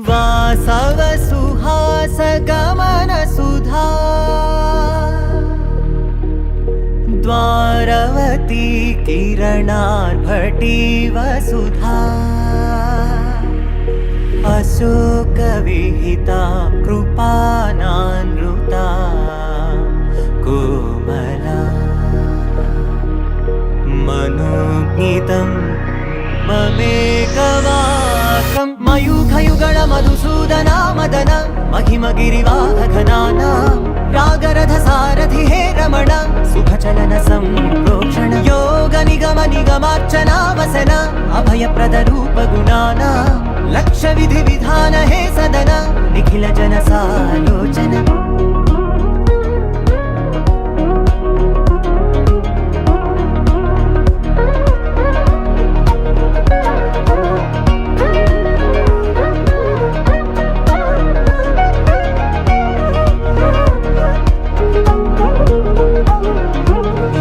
वासव सुहास गमन सुधा द्वारवती किरणार्भटी वसुधा अशोक विहिता कृपानानृता कोमला मनोज्ञितं ममेकवाकं मयूखयुगल मधुसूदना मदन महिमगिरिवाहघनाना रागरथ सारथि हे रमण सुखचलन संप्रोक्षण योग निगम निगमार्चना वसन अभयप्रद रूप गुणाना लक्ष विधि विधान हे सदन निखिल जन सालोचन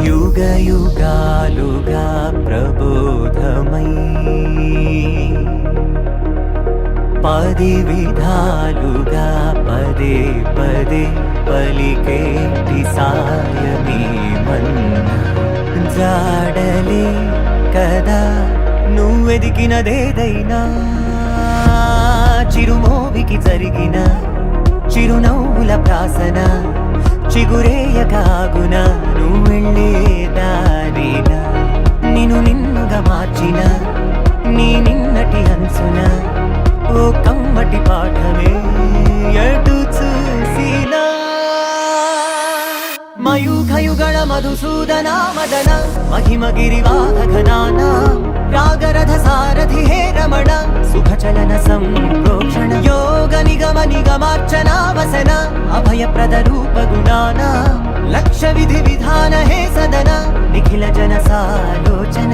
युग युगालुगा प्रबोधमयी पदि विधालुगा पदे पदे पलिकेटि सायमे मन्न जाडले कदा నువ్వెదికినదేదైనా చిరుమోవికి జరిగిన చిరునవ్వుల ప్రాసన చిగురేయకాగున నువ్వెళ్ళే దారిన నిన్ను నిన్నుగా మార్చిన నీ నిన్నటి హంసున ఓ కమ్మటి పాఠమే ఎటు చూసినా మయూఖయుగళ మధుసూదన మదన महिमगिरिवाहघनाना रागरथ सारथि हे रमण सुखचलन संप्रोक्षण योग निगम निगमार्चना वसन अभयप्रद रूप गुणाना लक्ष विधि विधान हे सदन निखिल जन सालोचन